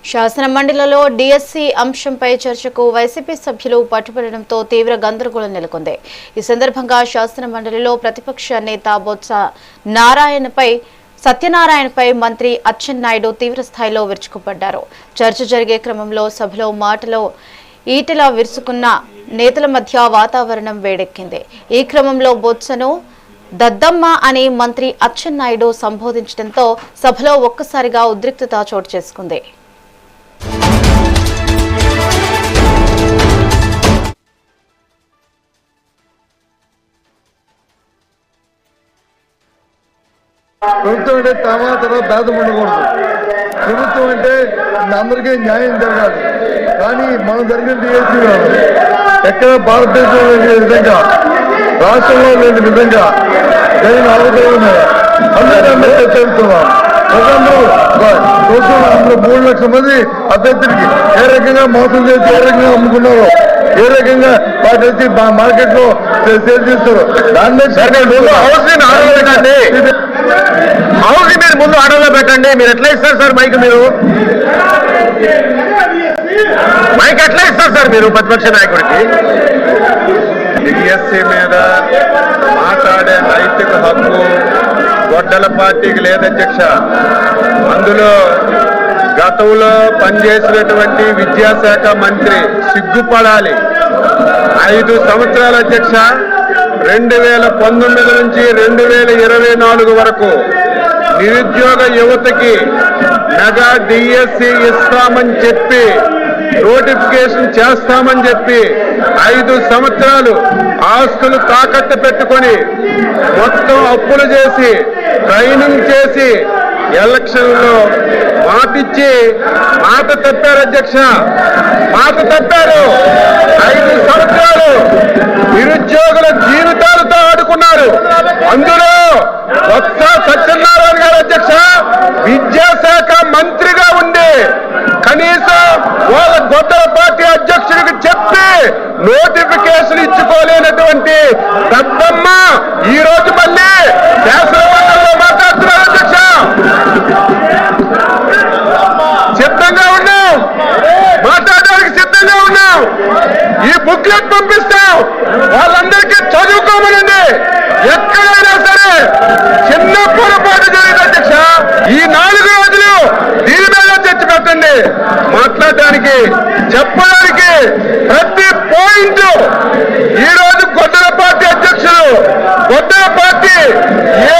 శాసన మండలిలో డిఎస్సి అంశంపై చర్చకు వైసీపీ సభ్యులు పట్టుబడడంతో తీవ్ర గందరగోళం నెలకొంది. ఈ సందర్భంగా శాసన మండలిలో ప్రతిపక్ష నేత బొత్స సత్యనారాయణపై మంత్రి అచ్చెన్నాయుడు తీవ్ర స్థాయిలో విరుచుకుపడ్డారు. చర్చ జరిగే క్రమంలో సభలో మాటలో ఈటెల విరుచుకున్న నేతల మధ్య వాతావరణం వేడెక్కింది. ఈ క్రమంలో బొత్సను దద్దమ్మ అని మంత్రి అచ్చెన్నాయుడు సంబోధించడంతో సభలో ఒక్కసారిగా ఉద్రిక్తత చోటు చేసుకుంది. ప్రభుత్వం అంటే తర్వాత భేదం ఉండకూడదు. ప్రభుత్వం అంటే అందరికీ న్యాయం జరగాలి. కానీ మనం జరిగిన డిఎస్సీ ఎక్కడ భారతదేశంలో లేని విధంగా, రాష్ట్రంలో లేని విధంగా జరిగిన అవకాశం అందరికీ చర్చిస్తున్నాం. ప్రజలందరూ 3 లక్షల మంది అభ్యర్థులకి ఏ రకంగా మోసం చేసి ఏ రకంగా అమ్ముకున్నారో, ఏ రకంగా వాటి మార్కెట్ లో సేల్ చేస్తారు, దాన్ని హౌస్ మీరు ముందు ఆర్డర్లో పెట్టండి. మీరు ఎట్లా ఇస్తారు సార్ మైక్? మీరు మైక్ ఎట్లా ఇస్తారు సార్ మీరు ప్రతిపక్ష నాయకుడికి? డిఎస్సీ మీద మాట్లాడే నైతిక హక్కు గొడ్డల పార్టీకి లేదధ్యక్ష. అందులో గతంలో పనిచేసినటువంటి విద్యాశాఖ మంత్రి సిగ్గుపడాలి. 5 సంవత్సరాల అధ్యక్ష, 2019 నుంచి 2024 వరకు నిరుద్యోగ యువతకి మెగా డిఎస్సి ఇస్తామని చెప్పి, నోటిఫికేషన్ చేస్తామని చెప్పి 5 సంవత్సరాలు ఆస్తులు తాకట్టు పెట్టుకొని మొత్తం అప్పులు చేసి ట్రైనింగ్ చేసి ఎలక్షన్లో మాటిచ్చి మాట తప్పారు అధ్యక్ష. మాట తప్పారు. 5 సంవత్సరాలు నిరుద్యోగుల జీవితాలతో ఆడుకున్నారు. అందులో బొత్స సత్యనారాయణ గారు అధ్యక్ష విద్యాశాఖ మంత్రిగా ఉండి కనీసం వాళ్ళ గొడ్డల పార్టీ అధ్యక్షుడికి చెప్పి నోటిఫికేషన్ ఇచ్చుకోలేనటువంటి దద్దమ్మ ఈ రోజు మళ్ళీ శాసనమండలిలో మాట్లాడుతున్నారు అధ్యక్ష. సిద్ధంగా ఉన్నాం, మాట్లాడడానికి సిద్ధంగా ఉన్నాం. ఈ బుక్లెట్ పంపిస్తాం, వాళ్ళందరికీ చదువుకోమనండి. ఎక్కడైనా సరే చిన్న పొరపాటు జరిగింది అధ్యక్ష, ఈ 4 రోజులు దీని మీద చర్చ పెట్టండి. మాట్లాడడానికి, చెప్పడానికి ప్రతి పాయింట్ ఈ రోజు గొడ్డల పార్టీ అధ్యక్షులు, గొడ్డల పార్టీ ఏ